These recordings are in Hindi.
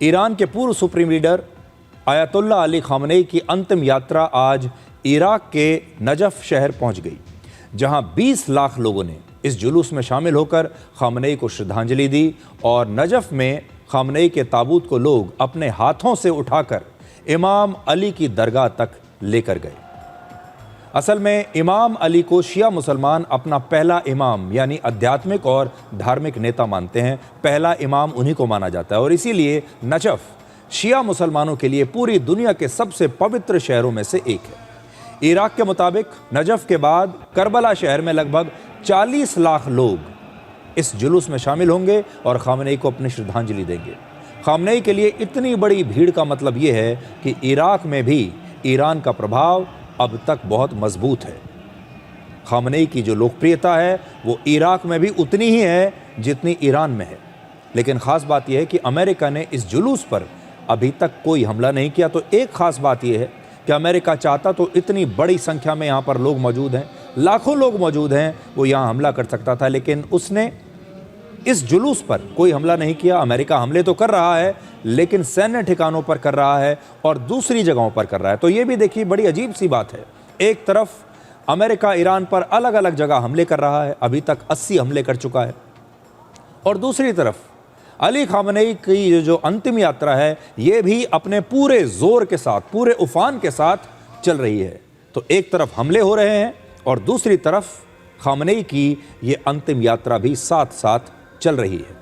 ईरान के पूर्व supreme leader Ayatollah Ali Khamenei की अंतिम यात्रा आज इराक के नजफ शहर पहुंच गई, जहां 20 लाख लोगों ने इस जुलूस में शामिल होकर खामनेई को श्रद्धांजलि दी और नजफ में खामनेई के ताबूत को लोग अपने हाथों से उठाकर इमाम अली की दरगाह तक लेकर गए। असल में इमाम अली को शिया मुसलमान अपना पहला इमाम यानी आध्यात्मिक और धार्मिक नेता मानते हैं। पहला इमाम उन्हीं को माना जाता है और इसीलिए नजफ शिया मुसलमानों के लिए पूरी दुनिया के सबसे पवित्र शहरों में से एक है। इराक के मुताबिक नजफ के बाद करबला शहर में लगभग 40 लाख लोग इस जुलूस में शामिल होंगे और खामनेई को अपनी श्रद्धांजलि देंगे। खामनेई के लिए इतनी बड़ी भीड़ का मतलब ये है कि इराक में भी ईरान का प्रभाव अब तक बहुत मजबूत है। खामनेई की जो लोकप्रियता है वो इराक में भी उतनी ही है जितनी ईरान में है। लेकिन ख़ास बात यह है कि अमेरिका ने इस जुलूस पर अभी तक कोई हमला नहीं किया। तो एक ख़ास बात यह है कि अमेरिका चाहता तो इतनी बड़ी संख्या में यहाँ पर लोग मौजूद हैं, लाखों लोग मौजूद हैं, वो यहाँ हमला कर सकता था, लेकिन उसने इस जुलूस पर कोई हमला नहीं किया। अमेरिका हमले तो कर रहा है लेकिन सैन्य ठिकानों पर कर रहा है और दूसरी जगहों पर कर रहा है। तो ये भी देखिए बड़ी अजीब सी बात है। एक तरफ अमेरिका ईरान पर अलग अलग जगह हमले कर रहा है, अभी तक 80 हमले कर चुका है, और दूसरी तरफ अली खामनेई की जो अंतिम यात्रा है ये भी अपने पूरे जोर के साथ, पूरे उफान के साथ चल रही है। तो एक तरफ हमले हो रहे हैं और दूसरी तरफ खामनेई की ये अंतिम यात्रा भी साथ साथ चल रही है।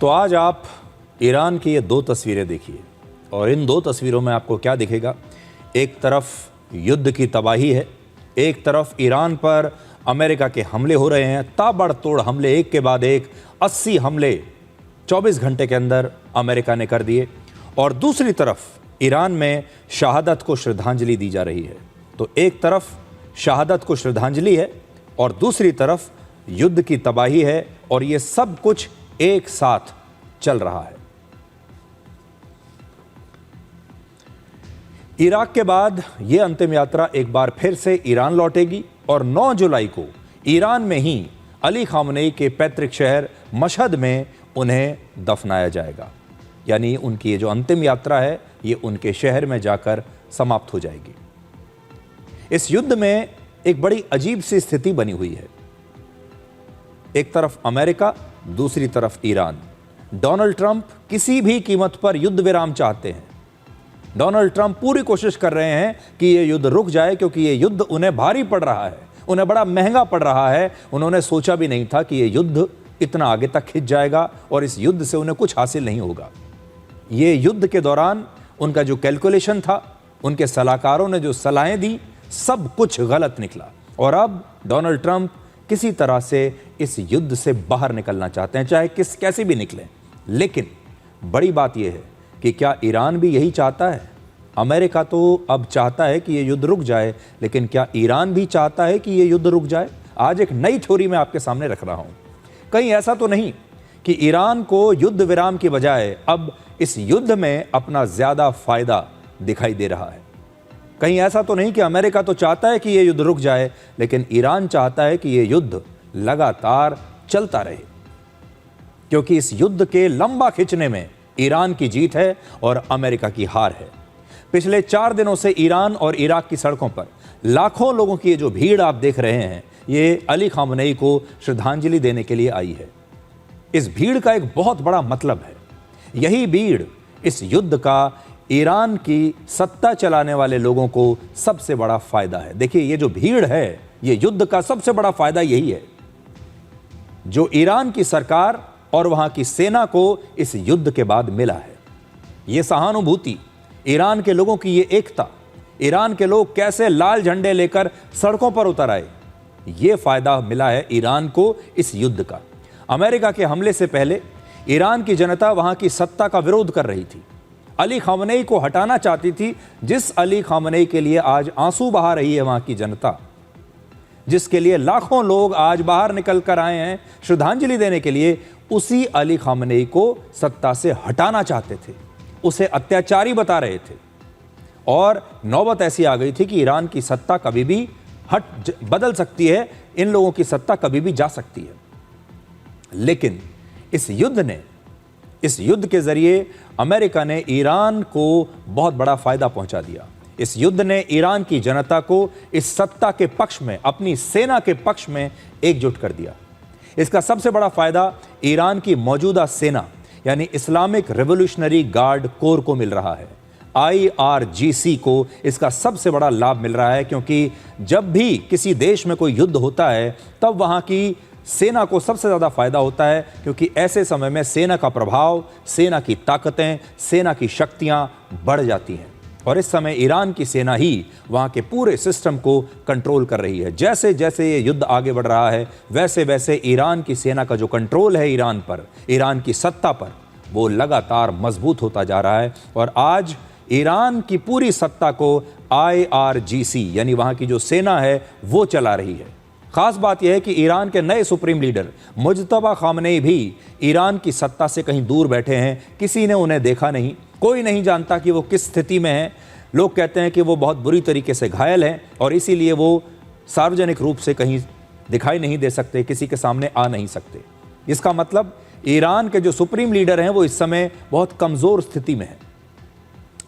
तो आज आप ईरान की ये दो तस्वीरें देखिए और इन दो तस्वीरों में आपको क्या दिखेगा। एक तरफ युद्ध की तबाही है, एक तरफ ईरान पर अमेरिका के हमले हो रहे हैं, ताबड़तोड़ हमले, एक के बाद एक 80 हमले 24 घंटे के अंदर अमेरिका ने कर दिए, और दूसरी तरफ ईरान में शहादत को श्रद्धांजलि दी जा रही है। तो एक तरफ शहादत को श्रद्धांजलि है और दूसरी तरफ युद्ध की तबाही है, और ये सब कुछ एक साथ चल रहा है। इराक के बाद यह अंतिम यात्रा एक बार फिर से ईरान लौटेगी और 9 जुलाई को ईरान में ही अली खामनेई के पैतृक शहर मशहद में उन्हें दफनाया जाएगा। यानी उनकी ये जो अंतिम यात्रा है ये उनके शहर में जाकर समाप्त हो जाएगी। इस युद्ध में एक बड़ी अजीब सी स्थिति बनी हुई है। एक तरफ अमेरिका दूसरी तरफ ईरान। डोनाल्ड ट्रंप किसी भी कीमत पर युद्ध विराम चाहते हैं। डोनाल्ड ट्रंप पूरी कोशिश कर रहे हैं कि ये युद्ध रुक जाए, क्योंकि ये युद्ध उन्हें भारी पड़ रहा है, उन्हें बड़ा महंगा पड़ रहा है। उन्होंने सोचा भी नहीं था कि ये युद्ध इतना आगे तक खिंच जाएगा और इस युद्ध से उन्हें कुछ हासिल नहीं होगा। ये युद्ध के दौरान उनका जो कैलकुलेशन था, उनके सलाहकारों ने जो सलाहें दी, सब कुछ गलत निकला और अब डोनाल्ड ट्रंप किसी तरह से इस युद्ध से बाहर निकलना चाहते हैं, चाहे कैसे भी निकलें। लेकिन बड़ी बात यह है कि क्या ईरान भी यही चाहता है? अमेरिका तो अब चाहता है कि ये युद्ध रुक जाए, लेकिन क्या ईरान भी चाहता है कि ये युद्ध रुक जाए? आज एक नई थ्योरी मैं आपके सामने रख रहा हूं। कहीं ऐसा तो नहीं कि ईरान को युद्ध विराम की बजाय अब इस युद्ध में अपना ज्यादा फायदा दिखाई दे रहा है? कहीं ऐसा तो नहीं कि अमेरिका तो चाहता है कि ये युद्ध रुक जाए, लेकिन ईरान चाहता है कि ये युद्ध लगातार चलता रहे, क्योंकि इस युद्ध के लंबा खिंचने में ईरान की जीत है और अमेरिका की हार है। पिछले 4 दिनों से ईरान और इराक की सड़कों पर लाखों लोगों की ये जो भीड़ आप देख रहे हैं, ये अली खामनेई को श्रद्धांजलि देने के लिए आई है। इस भीड़ का एक बहुत बड़ा मतलब है। यही भीड़ इस युद्ध का ईरान की सत्ता चलाने वाले लोगों को सबसे बड़ा फायदा है। देखिए, ये जो भीड़ है, ये युद्ध का सबसे बड़ा फायदा यही है। जो ईरान की सरकार और वहां की सेना को इस युद्ध के बाद मिला है, ये सहानुभूति, ईरान के लोगों की ये एकता, ईरान के लोग कैसे लाल झंडे लेकर सड़कों पर उतर आए, ये फायदा मिला है ईरान को इस युद्ध का। अमेरिका के हमले से पहले ईरान की जनता वहां की सत्ता का विरोध कर रही थी, अली खामनेई को हटाना चाहती थी। जिस अली खामनेई के लिए आज आंसू बहा रही है वहां की जनता, जिसके लिए लाखों लोग आज बाहर निकल कर आए हैं श्रद्धांजलि देने के लिए, उसी अली खामनेई को सत्ता से हटाना चाहते थे, उसे अत्याचारी बता रहे थे। और नौबत ऐसी आ गई थी कि ईरान की सत्ता कभी भी बदल सकती है, इन लोगों की सत्ता कभी भी जा सकती है। लेकिन इस युद्ध के जरिए अमेरिका ने ईरान को बहुत बड़ा फायदा पहुंचा दिया। इस युद्ध ने ईरान की जनता को इस सत्ता के पक्ष में, अपनी सेना के पक्ष में एकजुट कर दिया। इसका सबसे बड़ा फायदा ईरान की मौजूदा सेना यानी इस्लामिक रिवॉल्यूशनरी गार्ड कोर को मिल रहा है। IRGC को इसका सबसे बड़ा लाभ मिल रहा है, क्योंकि जब भी किसी देश में कोई युद्ध होता है तब वहां की सेना को सबसे ज़्यादा फायदा होता है, क्योंकि ऐसे समय में सेना का प्रभाव, सेना की ताकतें, सेना की शक्तियां बढ़ जाती हैं। और इस समय ईरान की सेना ही वहां के पूरे सिस्टम को कंट्रोल कर रही है। जैसे जैसे ये युद्ध आगे बढ़ रहा है, वैसे वैसे ईरान की सेना का जो कंट्रोल है ईरान पर, ईरान की सत्ता पर, वो लगातार मजबूत होता जा रहा है। और आज ईरान की पूरी सत्ता को IRGC यानी वहां की जो सेना है वो चला रही है। खास बात यह है कि ईरान के नए सुप्रीम लीडर मुज्तबा खामनेई भी ईरान की सत्ता से कहीं दूर बैठे हैं। किसी ने उन्हें देखा नहीं, कोई नहीं जानता कि वो किस स्थिति में हैं। लोग कहते हैं कि वो बहुत बुरी तरीके से घायल हैं और इसीलिए वो सार्वजनिक रूप से कहीं दिखाई नहीं दे सकते, किसी के सामने आ नहीं सकते। इसका मतलब ईरान के जो सुप्रीम लीडर हैं वो इस समय बहुत कमज़ोर स्थिति में है।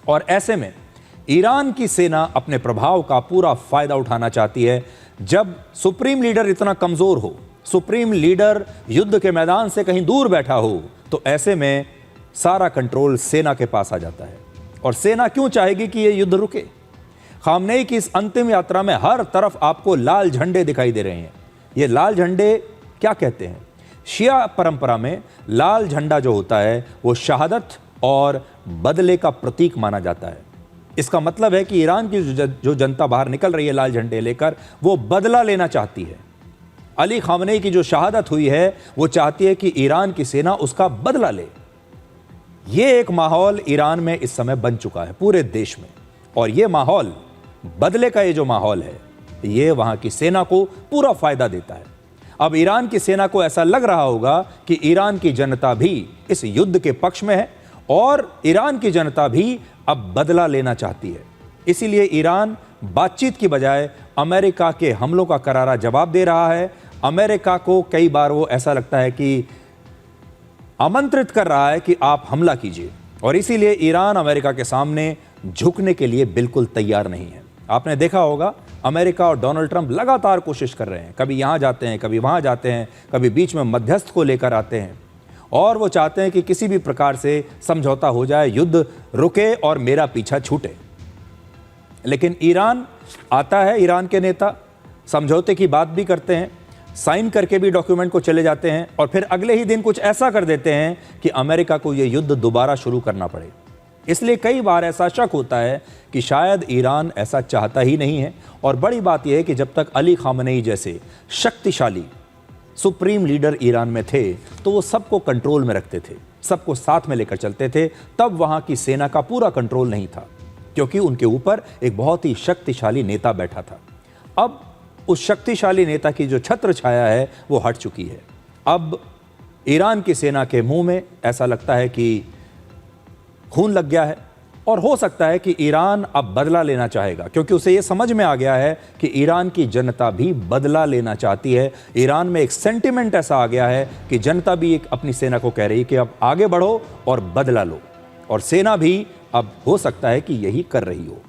और ऐसे में ईरान की सेना अपने प्रभाव का पूरा फायदा उठाना चाहती है। जब सुप्रीम लीडर इतना कमजोर हो, सुप्रीम लीडर युद्ध के मैदान से कहीं दूर बैठा हो, तो ऐसे में सारा कंट्रोल सेना के पास आ जाता है। और सेना क्यों चाहेगी कि यह युद्ध रुके? खामनेई की इस अंतिम यात्रा में हर तरफ आपको लाल झंडे दिखाई दे रहे हैं। ये लाल झंडे क्या कहते हैं? शिया परंपरा में लाल झंडा जो होता है वो शहादत और बदले का प्रतीक माना जाता है। इसका मतलब है कि ईरान की जो जनता बाहर निकल रही है लाल झंडे लेकर, वो बदला लेना चाहती है। अली खामनेई की जो शहादत हुई है वो चाहती है कि ईरान की सेना उसका बदला ले। ये एक माहौल ईरान में इस समय बन चुका है पूरे देश में, और ये माहौल, बदले का ये जो माहौल है, ये वहां की सेना को पूरा फायदा देता है। अब ईरान की सेना को ऐसा लग रहा होगा कि ईरान की जनता भी इस युद्ध के पक्ष में है और ईरान की जनता भी अब बदला लेना चाहती है। इसीलिए ईरान बातचीत की बजाय अमेरिका के हमलों का करारा जवाब दे रहा है। अमेरिका को कई बार वो ऐसा लगता है कि आमंत्रित कर रहा है कि आप हमला कीजिए, और इसीलिए ईरान अमेरिका के सामने झुकने के लिए बिल्कुल तैयार नहीं है। आपने देखा होगा अमेरिका और डोनाल्ड ट्रंप लगातार कोशिश कर रहे हैं, कभी यहाँ जाते हैं, कभी वहाँ जाते हैं, कभी बीच में मध्यस्थ को लेकर आते हैं और वो चाहते हैं कि किसी भी प्रकार से समझौता हो जाए, युद्ध रुके और मेरा पीछा छूटे। लेकिन ईरान आता है, ईरान के नेता समझौते की बात भी करते हैं, साइन करके भी डॉक्यूमेंट को चले जाते हैं और फिर अगले ही दिन कुछ ऐसा कर देते हैं कि अमेरिका को यह युद्ध दोबारा शुरू करना पड़े। इसलिए कई बार ऐसा शक होता है कि शायद ईरान ऐसा चाहता ही नहीं है। और बड़ी बात यह है कि जब तक अली खामनेई जैसे शक्तिशाली सुप्रीम लीडर ईरान में थे तो वो सबको कंट्रोल में रखते थे, सबको साथ में लेकर चलते थे। तब वहाँ की सेना का पूरा कंट्रोल नहीं था क्योंकि उनके ऊपर एक बहुत ही शक्तिशाली नेता बैठा था। अब उस शक्तिशाली नेता की जो छत्र छाया है वो हट चुकी है। अब ईरान की सेना के मुंह में ऐसा लगता है कि खून लग गया है और हो सकता है कि ईरान अब बदला लेना चाहेगा क्योंकि उसे ये समझ में आ गया है कि ईरान की जनता भी बदला लेना चाहती है। ईरान में एक सेंटिमेंट ऐसा आ गया है कि जनता भी एक अपनी सेना को कह रही है कि अब आगे बढ़ो और बदला लो, और सेना भी अब हो सकता है कि यही कर रही हो।